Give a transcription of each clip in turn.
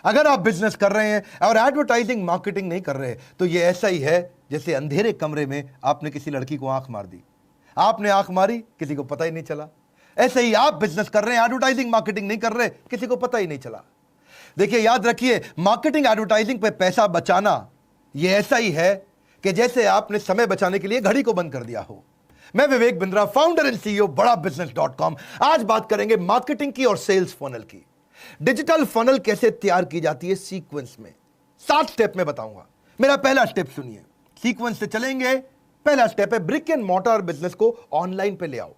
अगर आप बिजनेस कर रहे हैं और एडवर्टाइजिंग मार्केटिंग नहीं कर रहे तो ये ऐसा ही है जैसे अंधेरे कमरे में आपने किसी लड़की को आंख मार दी, आपने आंख मारी, किसी को पता ही नहीं चला। ऐसे ही आप बिजनेस कर रहे हैं, एडवर्टाइजिंग मार्केटिंग नहीं कर रहे, किसी को पता ही नहीं चला। देखिए, याद रखिए, मार्केटिंग एडवर्टाइजिंग पे पैसा बचाना ये ऐसा ही है कि जैसे आपने समय बचाने के लिए घड़ी को बंद कर दिया हो। मैं Vivek Bindra, founder and CEO बड़ा बिजनेस.com। आज बात करेंगे मार्केटिंग की और सेल्स फनल की। डिजिटल फनल कैसे तैयार की जाती है सीक्वेंस में, 7 स्टेप में बताऊंगा। मेरा पहला स्टेप सुनिए, सीक्वेंस से चलेंगे। पहला स्टेप है ब्रिक एंड मोर्टार बिजनेस को ऑनलाइन पे ले आओ।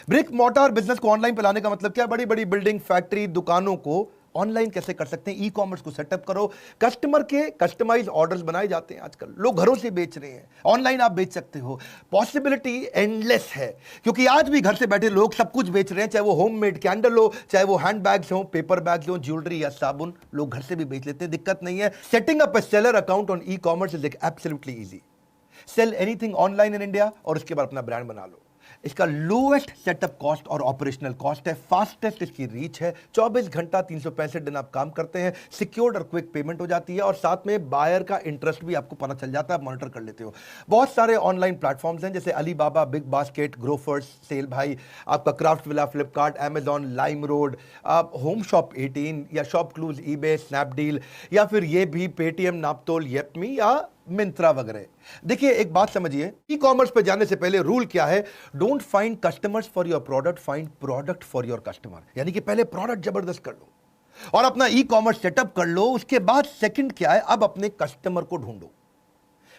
ब्रिक मोर्टार बिजनेस को ऑनलाइन पे लाने का मतलब क्या? बड़ी बड़ी बिल्डिंग, फैक्ट्री, दुकानों को ऑनलाइन कैसे कर सकते हैं? ई कॉमर्स को सेटअप करो। कस्टमर के कस्टमाइज ऑर्डर्स बनाए जाते हैं आजकल, लोग घरों से बेच रहे हैं, ऑनलाइन आप बेच सकते हो। पॉसिबिलिटी एंडलेस है, क्योंकि आज भी घर से बैठे लोग सब कुछ बेच रहे हैं, चाहे वो होममेड कैंडल हो, चाहे वो हैंड बैग्स हो, पेपर बैग्स हो, ज्वेलरी या साबुन, लोग घर से भी बेच लेते हैं, दिक्कत नहीं है। Setting up A seller account on e commerce is absolutely easy. Sell anything online in India और उसके बाद अपना ब्रांड बना लो। इसका लोएस्ट सेटअप कॉस्ट और ऑपरेशनल कॉस्ट है, फास्टेस्ट इसकी रीच है, 24 घंटा 365 दिन आप काम करते हैं, सिक्योर्ड और क्विक पेमेंट हो जाती है, और साथ में बायर का इंटरेस्ट भी आपको पता चल जाता है, मॉनिटर कर लेते हो। बहुत सारे ऑनलाइन प्लेटफॉर्म्स हैं जैसे अलीबाबा, बिग बास्केट, ग्रोफर्स, सेल भाई, आपका Craftsvilla, Flipkart, Amazon, LimeRoad, आप होम शॉप 18 या शॉप क्लूज, ईबे, स्नैपडील, या फिर ये भी पेटीएम, नापतोल, येपमी या मिंत्रा वगैरह। देखिए, एक बात समझिए, ई कॉमर्स पे जाने से पहले रूल क्या है? Don't find customers for your product, find product for your customer. यानी कि पहले प्रोडक्ट जबरदस्त कर लो और अपना ई कॉमर्स सेटअप कर लो। उसके बाद सेकंड क्या है? अब अपने कस्टमर को ढूंढो।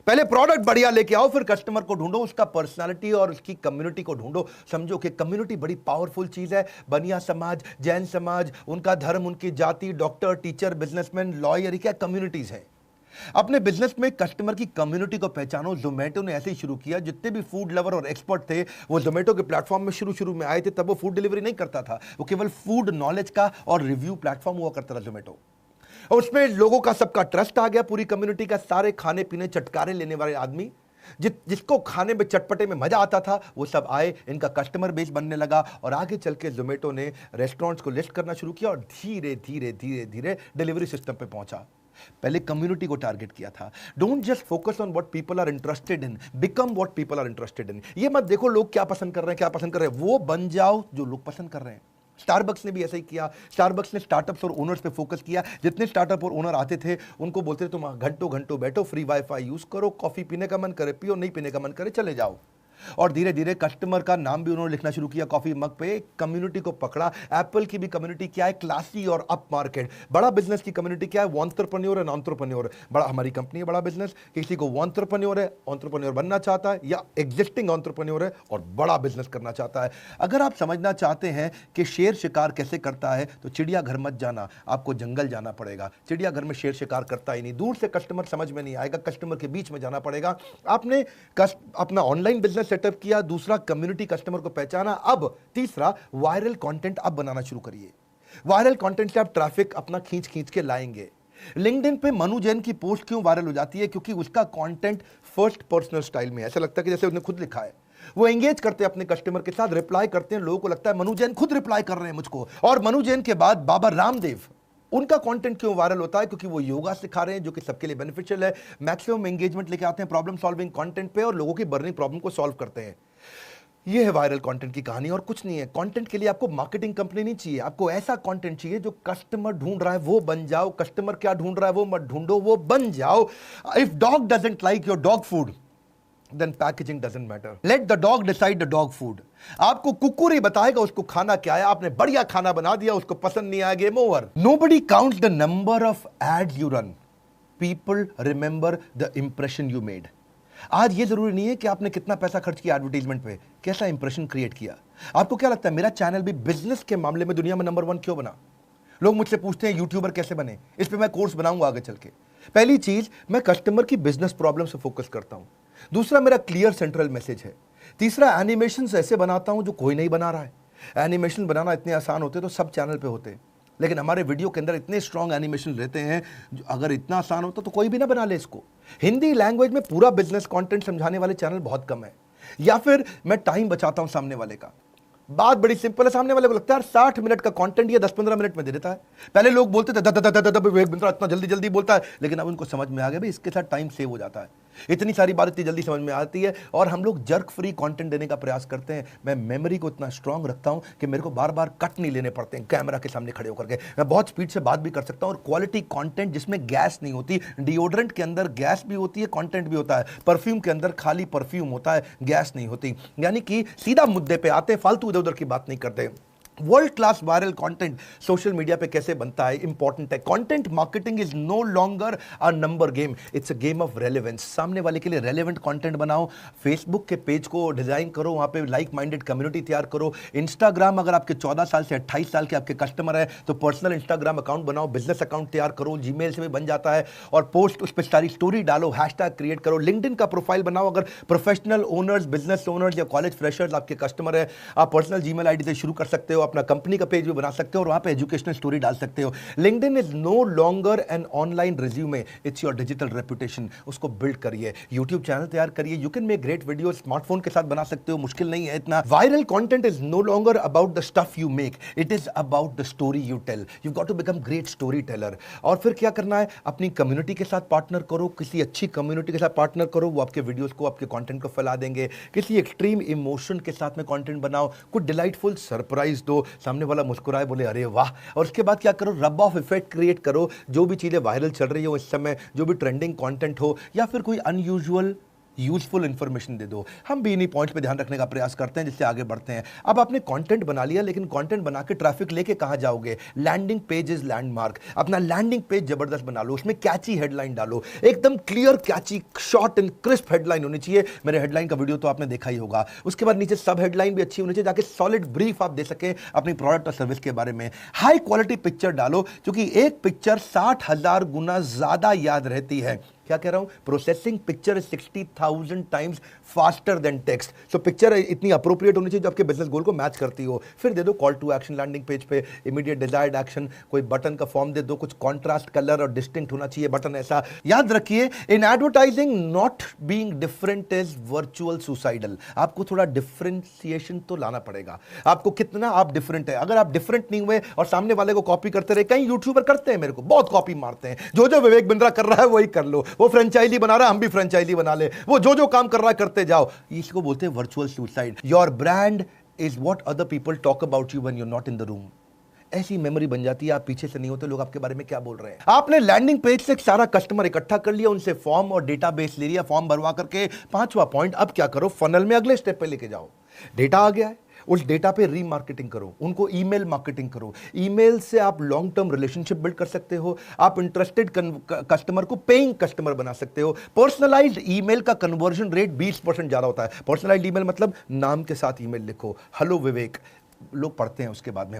पहले प्रोडक्ट बढ़िया लेके आओ, फिर कस्टमर को ढूंढो, उसका पर्सनालिटी और उसकी कम्युनिटी को ढूंढो। समझो कि कम्युनिटी बड़ी पावरफुल चीज है। बनिया समाज, जैन समाज, उनका धर्म, उनकी जाति, डॉक्टर, टीचर, बिजनेसमैन, लॉयर, क्या कम्युनिटीज है। अपने बिजनेस में कस्टमर की कम्युनिटी को पहचानो। जोमेटो ने ऐसे ही शुरू किया। जितने भी फूड लवर और एक्सपर्ट थे वो जोमेटो के प्लेटफॉर्म में शुरू में आए थे। तब वो फूड डिलीवरी नहीं करता था, वो केवल फूड नॉलेज का और रिव्यू प्लेटफॉर्म हुआ करता था जोमेटो। और उसमें लोगों का सबका ट्रस्ट आ गया, पूरी कम्युनिटी का। सारे खाने पीने चटकारे लेने वाले आदमी, जिसको खाने में चटपटे में मजा आता था, वो सब आए, इनका कस्टमर बेस बनने लगा। और आगे चल के जोमेटो ने रेस्टोरेंट्स को लिस्ट करना शुरू किया और धीरे धीरे धीरे धीरे डिलीवरी सिस्टम पे पहुंचा। पहले कम्युनिटी को टारगेट किया था। Don't just focus on what people are interested in, become what people are interested in. ये मत देखो लोग क्या पसंद कर रहे हैं, क्या पसंद कर रहे हैं, वो बन जाओ जो लोग पसंद कर रहे हैं। स्टारबक्स ने भी ऐसा ही किया। स्टारबक्स ने स्टार्टअप्स और ओनर्स पे फोकस किया। जितने स्टार्टअप और ओनर आते थे उनको बोलते थे तुम घंटों घंटों बैठो, फ्री वाईफाई यूज करो, कॉफी पीने का मन करे पियो, नहीं पीने का मन करे चले जाओ। और धीरे धीरे कस्टमर का नाम भी उन्होंने लिखना शुरू किया कॉफी मग पे। कम्युनिटी को पकड़ा। एप्पल की भी कम्युनिटी क्या है? क्लासी और अप मार्केट। बड़ा बिजनेस की कम्युनिटी क्या है? वॉन्टरप्रेन्योर एंड एंटरप्रेन्योर। बड़ा, हमारी कंपनी है बड़ा बिजनेस। किसी को वॉन्टरप्रेन्योर है, एंटरप्रेन्योर बनना चाहता है, या एग्जिस्टिंग एंटरप्रेन्योर है और बड़ा बिजनेस करना चाहता है। अगर आप समझना चाहते हैं कि शेर शिकार कैसे करता है तो चिड़ियाघर मत जाना, आपको जंगल जाना पड़ेगा। चिड़ियाघर में शेर शिकार करता ही नहीं, दूर से कस्टमर समझ में नहीं आएगा, कस्टमर के बीच में जाना पड़ेगा। आपने अपना ऑनलाइन बिजनेस सेटअप किया, दूसरा कम्युनिटी कस्टमर को पहचाना, अब तीसरा वायरल कंटेंट आप बनाना शुरू करिए। वायरल कंटेंट से आप ट्रैफिक अपना खींच खींच के लाएंगे। लिंक्डइन पे मनु जैन की पोस्ट क्यों वायरल हो जाती है? क्योंकि उसका कंटेंट फर्स्ट पर्सनल स्टाइल में है। ऐसा लगता है कि जैसे उसने खुद लिखा है। वो एंगेज करते हैं अपने कस्टमर के साथ, रिप्लाई करते हैं, लोगों को लगता है मनु जैन खुद रिप्लाई कर रहे हैं मुझको। और मनु जैन के बाद बाबा रामदेव, उनका कंटेंट क्यों वायरल होता है? क्योंकि वो योगा सिखा रहे हैं जो कि सबके लिए बेनिफिशियल है। मैक्सिमम एंगेजमेंट लेके आते हैं प्रॉब्लम सॉल्विंग कंटेंट पे और लोगों की बर्निंग प्रॉब्लम को सॉल्व करते हैं। ये है वायरल कंटेंट की कहानी और कुछ नहीं है। कंटेंट के लिए आपको मार्केटिंग कंपनी नहीं चाहिए, आपको ऐसा कंटेंट चाहिए जो कस्टमर ढूंढ रहा है वो बन जाओ। कस्टमर क्या ढूंढ रहा है वो मत ढूंढो, वो बन जाओ। If dog doesn't like your dog food then packaging doesn't matter. Let the dog decide the dog food. आपको कुकुर ही बताएगा उसको खाना क्या है। आपने बढ़िया खाना बना दिया, उसको पसंद नहीं आया, game over. Nobody counts the number of ads you run. People remember the impression you made. आज ये जरूरी नहीं है कि आपने कितना पैसा खर्च किया एडवर्टाइजमेंट पे, कैसा इंप्रेशन क्रिएट किया। आपको क्या लगता है मेरा चैनल भी बिजनेस के मामले में दुनिया में नंबर 1 क्यों बना? लोग मुझसे पूछते हैं यूट्यूबर कैसे बने, इस पे मैं कोर्स बनाऊंगा आगे चल के। पहली चीज, मैं कस्टमर की बिजनेस प्रॉब्लम से फोकस करता हूं। दूसरा, मेरा क्लियर सेंट्रल मैसेज है। तीसरा, एनिमेशन ऐसे बनाता हूं जो कोई नहीं बना रहा है। एनिमेशन बनाना इतने आसान होते तो सब चैनल पे होते, लेकिन हमारे वीडियो के अंदर इतने स्ट्रॉन्ग एनिमेशन रहते हैं, अगर इतना आसान होता तो कोई भी ना बना ले इसको। हिंदी लैंग्वेज में पूरा बिजनेस कंटेंट समझाने वाले चैनल बहुत कम है, या फिर मैं टाइम बचाता हूं सामने वाले का। बात बड़ी सिंपल है, सामने वाले को लगता है 60 मिनट का कंटेंट ये 10-15 मिनट में दे देता है। पहले लोग बोलते थे विवेक बिंद्रा इतना जल्दी जल्दी बोलता है, लेकिन अब उनको समझ में आ गया भाई इसके साथ टाइम सेव हो जाता है, इतनी सारी बात इतनी जल्दी समझ में आती है। और हम लोग जर्क फ्री कंटेंट देने का प्रयास करते हैं। मैं मेमोरी को इतना स्ट्रांग रखता हूं कि मेरे को बार बार कट नहीं लेने पड़ते हैं कैमरा के सामने खड़े होकर के। मैं बहुत स्पीड से बात भी कर सकता हूं और क्वालिटी कंटेंट जिसमें गैस नहीं होती। डिओड्रेंट के अंदर गैस भी होती है, कंटेंट भी होता है। परफ्यूम के अंदर खाली परफ्यूम होता है, गैस नहीं होती। यानी कि सीधा मुद्दे पे आते हैं, फालतू इधर उधर की बात नहीं करते। World class viral content social media पे कैसे बनता है, इंपॉर्टेंट है। Content marketing is no longer a number game, it's a game of relevance. सामने वाले के लिए रेलेवेंट कंटेंट बनाओ। फेसबुक के पेज को डिजाइन करो, वहां पे लाइक माइंडेड कम्युनिटी तैयार करो। इंस्टाग्राम, अगर आपके 14 साल से 28 साल के आपके कस्टमर है तो पर्सनल इंस्टाग्राम अकाउंट बनाओ, बिजनेस अकाउंट तैयार करो, जीमेल से भी बन जाता है। और पोस्ट उस पर सारी स्टोरी डालो, हैशटैग क्रिएट करो। लिंक्डइन का प्रोफाइल बनाओ। अगर प्रोफेशनल ओनर्स, बिजनेस ओनर्स या कॉलेज फ्रेशर्स आपके कस्टमर है, आप पर्सनल जीमेल आईडी से शुरू कर सकते हो, अपना कंपनी का पेज भी बना सकते हो और वहां पे एजुकेशनल स्टोरी डाल सकते हो। LinkedIn is no longer an online resume, it's your digital reputation. उसको बिल्ड करिए, यूट्यूब चैनल तैयार करिए। You can make great video, smartphone के साथ बना सकते हो, मुश्किल नहीं है इतना। Viral content is no longer about the stuff you make, it is about the story you tell. You got to become great storyteller. और फिर क्या करना है, अपनी कम्युनिटी के साथ पार्टनर करो, किसी अच्छी कम्युनिटी के साथ पार्टनर करो, वो आपके वीडियोस को, आपके कंटेंट को फैला देंगे। किसी एक्सट्रीम इमोशन के साथ में कंटेंट बनाओ, कुछ डिलाइटफुल सरप्राइज दो, सामने वाला मुस्कुराए, बोले अरे वाह। और उसके बाद क्या करो, रब ऑफ इफेक्ट क्रिएट करो। जो भी चीजें वायरल चल रही हो इस समय, जो भी ट्रेंडिंग कंटेंट हो या फिर कोई अनयूजुअल यूजफुल इंफॉर्मेशन दे दो। हम भी इन्हीं पॉइंट्स पे ध्यान रखने का प्रयास करते हैं जिससे आगे बढ़ते हैं। अब आपने कंटेंट बना लिया, लेकिन कंटेंट बना के ट्रैफिक लेके कहां जाओगे? Landing page is landmark. अपना लैंडिंग पेज जबरदस्त बना लो, उसमें कैची हेडलाइन डालो, एकदम clear catchy short and crisp headline होनी चाहिए। मेरे हेडलाइन का वीडियो तो आपने देखा ही होगा। उसके बाद नीचे सब हेडलाइन भी अच्छी होनी चाहिए ताकि सॉलिड ब्रीफ आप दे सके अपनी प्रोडक्ट और सर्विस के बारे में। हाई क्वालिटी पिक्चर डालो, क्योंकि एक पिक्चर 60,000 गुना ज्यादा याद रहती है। क्या कह रहा हूं, processing picture 60,000 times faster than text. So picture इतनी अप्रोप्रिएट होनी चाहिए जो आपके बिजनेस गोल को मैच करती हो। फिर दे दो call to action landing page पे, इमीडिएट डिजायर्ड एक्शन, कोई बटन का फॉर्म दे दो, कुछ कॉन्ट्रास्ट कलर और डिस्टिंक्ट होना चाहिए बटन ऐसा। याद रखिए, in advertising not being different is virtual suicidal. आपको थोड़ा डिफरेंशिएशन तो लाना पड़ेगा। आपको कितना आप डिफरेंट है, अगर आप डिफरेंट नहीं हुए और सामने वाले को कॉपी करते रहे, कई यूट्यूबर करते हैं, मेरे को बहुत कॉपी मारते हैं। जो जो विवेक बिंद्रा कर रहा है वही कर लो, वो फ्रेंचाइजी बना रहा है हम भी फ्रेंचाइजी बना ले, वो जो जो काम कर रहा है करते जाओ। इसको बोलते हैं virtual suicide. Your brand is what other people talk about you when you are not in the room. ऐसी मेमोरी बन जाती है, आप पीछे से नहीं होते, लोग आपके बारे में क्या बोल रहे हैं। आपने लैंडिंग पेज से सारा कस्टमर इकट्ठा कर लिया, उनसे फॉर्म और डेटाबेस ले लिया, फॉर्म भरवा करके। पांचवा पॉइंट, अब क्या करो, फनल में अगले स्टेप पे लेके जाओ। डेटा आ गया है, उस डेटा पे रीमार्केटिंग करो, उनको ईमेल मार्केटिंग करो। ईमेल से आप लॉन्ग टर्म रिलेशनशिप बिल्ड कर सकते हो। आप इंटरेस्टेड कस्टमर को पेइंग कस्टमर बना सकते हो। पर्सनलाइज्ड ईमेल का कन्वर्जन रेट 20% ज्यादा होता है। पर्सनलाइज्ड ईमेल मतलब नाम के साथ ईमेल लिखो, हेलो विवेक, लोग पढ़ते हैं उसके बाद में।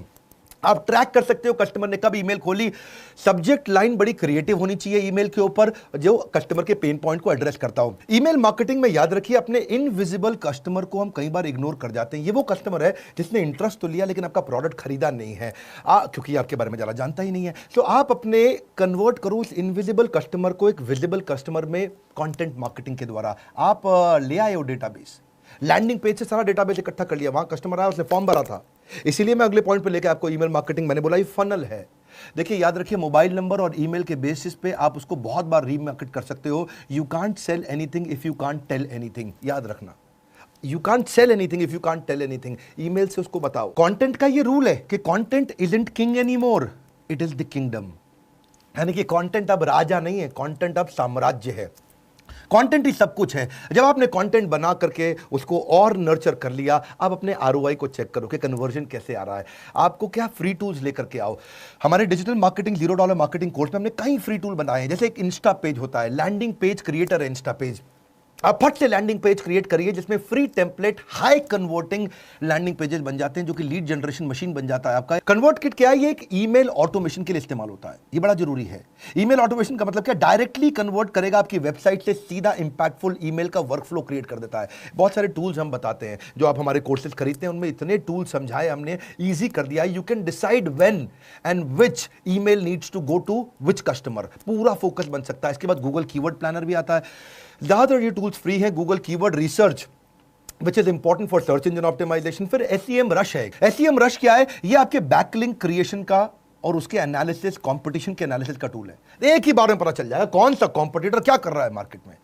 आप ट्रैक कर सकते हो कस्टमर ने कब ईमेल खोली। सब्जेक्ट लाइन बड़ी क्रिएटिव होनी चाहिए ईमेल के ऊपर, जो कस्टमर के पेन पॉइंट को एड्रेस करता हो। ईमेल मार्केटिंग में याद रखिए, अपने इनविजिबल कस्टमर को हम कई बार इग्नोर कर जाते हैं। ये वो कस्टमर है जिसने इंटरेस्ट तो लिया लेकिन आपका प्रोडक्ट खरीदा नहीं है, क्योंकि आपके बारे में ज्यादा जानता ही नहीं है। तो आप अपने कन्वर्ट करो उस इनविजिबल कस्टमर को एक विजिबल कस्टमर में कंटेंट मार्केटिंग के द्वारा। आप ले आए हो डेटाबेस, लैंडिंग पेज से सारा डेटाबेस इकट्ठा कर लिया, वहां कस्टमर आया, उसने फॉर्म भरा था। इसीलिए मैं अगले पॉइंट पे लेके आपको ईमेल मार्केटिंग, मैंने बोला ये फनल है। देखिए याद रखिए, मोबाइल नंबर और ईमेल के बेसिस पे आप उसको बहुत बार रीमार्केट कर सकते हो। You can't sell anything if you can't tell anything, याद रखना। You can't sell anything if you can't tell anything. Email से उसको बताओ। कंटेंट का ये रूल है कि content isn't king anymore, it is the kingdom. यानी कि कंटेंट अब राजा नहीं है, कंटेंट अब साम्राज्य है। कंटेंट ही सब कुछ है। जब आपने कंटेंट बना करके उसको और नर्चर कर लिया, आप अपने आरओआई को चेक करो कि कन्वर्जन कैसे आ रहा है। आपको क्या फ्री टूल्स लेकर के आओ। हमारे डिजिटल मार्केटिंग $0 मार्केटिंग कोर्स में हमने कई फ्री टूल बनाए हैं। जैसे एक इंस्टा पेज होता है, लैंडिंग पेज क्रिएटर है इंस्टा पेज। आप फट से लैंडिंग पेज क्रिएट करिए जिसमें free template high converting landing pages बन जाते हैं, जो कि लीड जनरेशन मशीन बन जाता है आपका। कन्वर्ट किट क्या है? ये एक ईमेल ऑटोमेशन के लिए इस्तेमाल होता है, ये बड़ा जरूरी है। ईमेल ऑटोमेशन का मतलब क्या? डायरेक्टली कन्वर्ट करेगा आपकी वेबसाइट से सीधा इंपैक्टफुल ईमेल का वर्कफ्लो क्रिएट कर देता है। बहुत सारे टूल्स हम बताते हैं, जो आप हमारे कोर्सेज खरीदते हैं उनमें इतने टूल समझाए हमने, ईजी कर दिया। You can decide when and which email needs to go to which customer, पूरा फोकस बन सकता है। इसके बाद गूगल कीवर्ड प्लानर भी आता है। ज्यादातर ये टूल्स फ्री है। Google keyword research which is important for search engine optimisation. फिर SEM रश है। SEM रश क्या है? ये आपके बैकलिंक क्रिएशन का और उसके एनालिसिस, कंपटीशन के एनालिसिस का टूल है। एक ही बार में पता चल जाएगा कौन सा कंपटीटर क्या कर रहा है मार्केट में।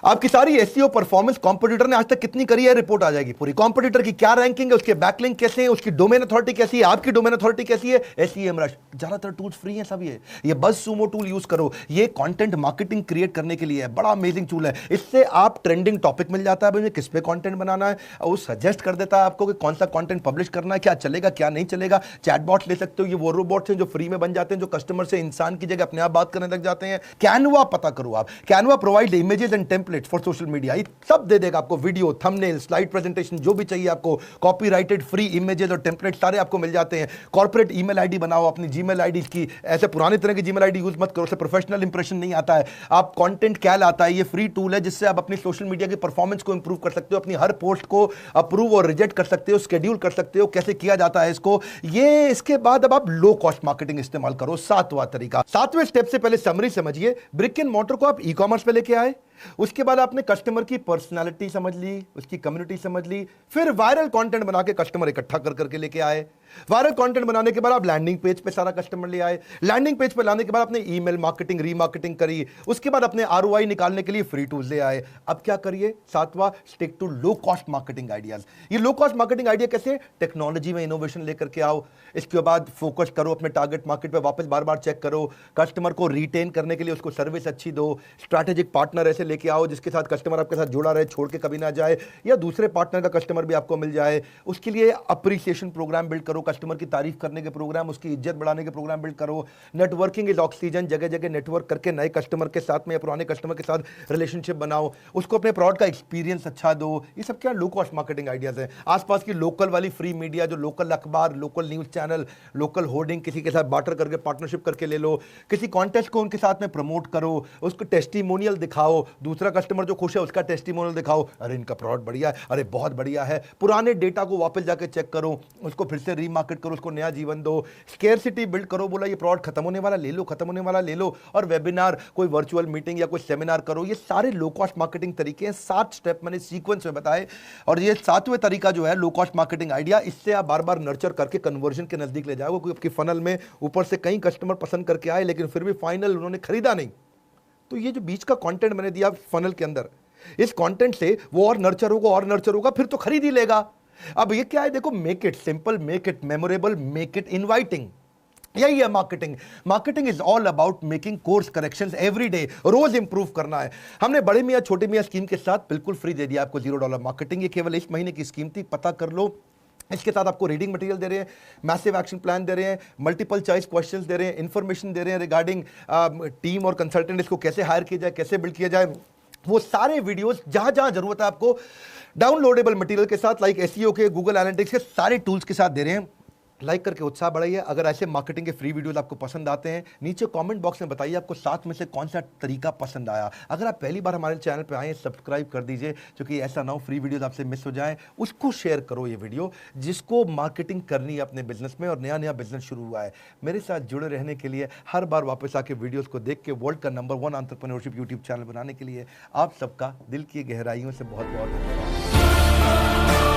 आपकी सारी SEO परफॉर्मेंस कंपटीटर ने आज तक कितनी करी है, रिपोर्ट आ जाएगी पूरी। कंपटीटर की क्या रैंकिंग है, उसके बैकलिंक कैसे हैं, उसकी डोमेन अथॉरिटी कैसी है, आपकी डोमेन अथॉरिटी कैसी है। SEM रश, ज्यादातर टूल्स फ्री हैं सब। ये BuzzSumo टूल यूज करो, ये कंटेंट मार्केटिंग क्रिएट करने के लिए है, बड़ा अमेजिंग टूल है। इससे आप ट्रेंडिंग टॉपिक मिल जाता है, मुझे किस पे कंटेंट बनाना है, वो सजेस्ट कर देता है आपको कि कौन सा कंटेंट पब्लिश करना है, क्या चलेगा क्या नहीं चलेगा। चैटबॉट ले सकते हो, ये वो रोबोट्स हैं जो फ्री में बन जाते हैं, जो कस्टमर से इंसान की जगह अपने आप बात करने लग जाते हैं। कैनवा पता करो आप, Canva provide images and templates for social media, सब दे देगा आपको, वीडियो, थंबनेल, स्लाइड प्रेजेंटेशन, जो भी चाहिए आपको, कॉपीराइटेड फ्री इमेजेस और टेम्पलेट सारे आपको मिल जाते हैं। कॉर्पोरेट ईमेल आईडी बनाओ अपनी जीमेल आईडी की, ऐसे पुराने तरह की जीमेल आईडी यूज मत करो, उससे प्रोफेशनल इंप्रेशन नहीं आता है। आप कंटेंट कैल आता है, ये फ्री टूल है जिससे आप अपनी सोशल मीडिया की परफॉर्मेंस को इंप्रूव कर सकते हो, अपनी हर पोस्ट को अप्रूव और रिजेक्ट कर सकते हो, शेड्यूल कर सकते हो, कैसे किया जाता है इसको। ये इसके बाद अब आप लो कॉस्ट मार्केटिंग इस्तेमाल करो, 7वां तरीका। 7वें स्टेप से पहले समरी समझिए। ब्रिक एंड मोर्टर को आप ई-कॉमर्स पे लेके आए, उसके बाद आपने कस्टमर की पर्सनालिटी समझ ली, उसकी कम्युनिटी समझ ली, फिर वायरल कंटेंट बना के कस्टमर इकट्ठा कर करके लेके आए। वायरल कंटेंट बनाने के बाद आप लैंडिंग पेज पे सारा कस्टमर ले आए। लैंडिंग पेज पे लाने के बाद आपने ईमेल मार्केटिंग, रीमार्केटिंग करी, उसके बाद अपने ROI निकालने के लिए फ्री टूल्स ले आए। अब क्या करिए? 7वां, stick to low cost marketing ideas. ये लो कॉस्ट मार्केटिंग आइडिया कैसे? टेक्नोलॉजी में इनोवेशन लेकर के आओ। इसके बाद फोकस करो अपने टारगेट मार्केट पे, वापस बार बार चेक करो। कस्टमर को रिटेन करने के लिए उसको सर्विस अच्छी दो। स्ट्रैटेजिक पार्टनर ऐसे लेके आओ जिसके साथ कस्टमर आपके साथ जुड़ा रहे, छोड़ के कभी ना जाए, या दूसरे पार्टनर का कस्टमर भी आपको मिल जाए। उसके लिए अप्रिसिएशन प्रोग्राम बिल्ड करो, कस्टमर की तारीफ करने के प्रोग्राम, उसकी इज्जत बढ़ाने के प्रोग्राम बिल्ड करो। नेटवर्किंग इज ऑक्सीजन, जगह जगह नेटवर्क करके नए कस्टमर के साथ में या पुराने कस्टमर के साथ रिलेशनशिप बनाओ, उसको अपने प्रोडक्ट का एक्सपीरियंस अच्छा दो। ये सब क्या लो कॉस्ट मार्केटिंग आइडियाज हैं। आसपास की लोकल वाली फ्री मीडिया, जो लोकल अखबार, local news channel, local hoarding किसी के साथ बार्टर करके पार्टनरशिप करके ले लो। किसी कॉन्टेस्ट को उनके साथ में प्रमोट करो, उसको टेस्टिमोनियल दिखाओ, दूसरा कस्टमर जो खुश है उसका टेस्टिमोनियल दिखाओ, अरे इनका प्रोडक्ट बढ़िया है, अरे बहुत बढ़िया है। पुराने डेटा को वापस जाके चेक करो, उसको फिर से रीमार्केट करो, उसको नया जीवन दो। स्केर्सिटी बिल्ड करो, बोला ये प्रोडक्ट खत्म होने वाला, ले लो, खत्म होने वाला ले लो। और वेबिनार, कोई वर्चुअल मीटिंग या कोई सेमिनार करो। ये सारे लो कॉस्ट मार्केटिंग तरीके हैं। 7 स्टेप मैंने सीक्वेंस में बताए, और ये 7वें तरीका जो है लो कॉस्ट मार्केटिंग आइडिया, इससे आप बार बार नर्चर करके कन्वर्जन के नजदीक ले जाओगे। कोई आपकी फनल में ऊपर से कई कस्टमर पसंद करके आए लेकिन फिर भी फाइनल उन्होंने खरीदा नहीं, तो ये जो बीच का कंटेंट मैंने दिया फनल के अंदर, इस कंटेंट से वो और नर्चर होगा और नर्चर होगा, फिर तो खरीद ही लेगा। अब ये क्या है? देखो, make it simple, make it memorable, make it inviting. यही है marketing. Marketing is all about making course corrections every day, रोज इंप्रूव करना है। हमने बड़े मियां छोटे मियां स्कीम के साथ बिल्कुल फ्री दे दिया आपको $0 मार्केटिंग। ये केवल इस महीने की स्कीम थी, पता कर लो। इसके साथ आपको रीडिंग मटेरियल दे रहे हैं, मैसिव एक्शन प्लान दे रहे हैं, मल्टीपल चॉइस क्वेश्चंस दे रहे हैं, इंफॉर्मेशन दे रहे हैं रिगार्डिंग टीम और कंसल्टेंट, इसको कैसे हायर किया जाए, कैसे बिल्ड किया जाए। वो सारे वीडियोस जहां जहां जरूरत है आपको डाउनलोडेबल मटेरियल के साथ, लाइक SEO के, गूगल एनालिटिक्स के सारे टूल्स के साथ दे रहे हैं। लाइक करके उत्साह बढ़ाइए। अगर ऐसे मार्केटिंग के फ्री वीडियोस आपको पसंद आते हैं, नीचे कमेंट बॉक्स में बताइए आपको 7 में से कौन सा तरीका पसंद आया। अगर आप पहली बार हमारे चैनल पे आए, सब्सक्राइब कर दीजिए, क्योंकि ऐसा ना हो फ्री वीडियोस आपसे मिस हो जाएं। उसको शेयर करो ये वीडियो, जिसको मार्केटिंग करनी है अपने बिजनेस में और नया नया बिजनेस शुरू हुआ है। मेरे साथ जुड़े रहने के लिए, हर बार वापस आके वीडियोस को देख के वर्ल्ड का नंबर 1 एंटरप्रेन्योरशिप यूट्यूब चैनल बनाने के लिए आप सबका दिल की गहराइयों से बहुत बहुत धन्यवाद।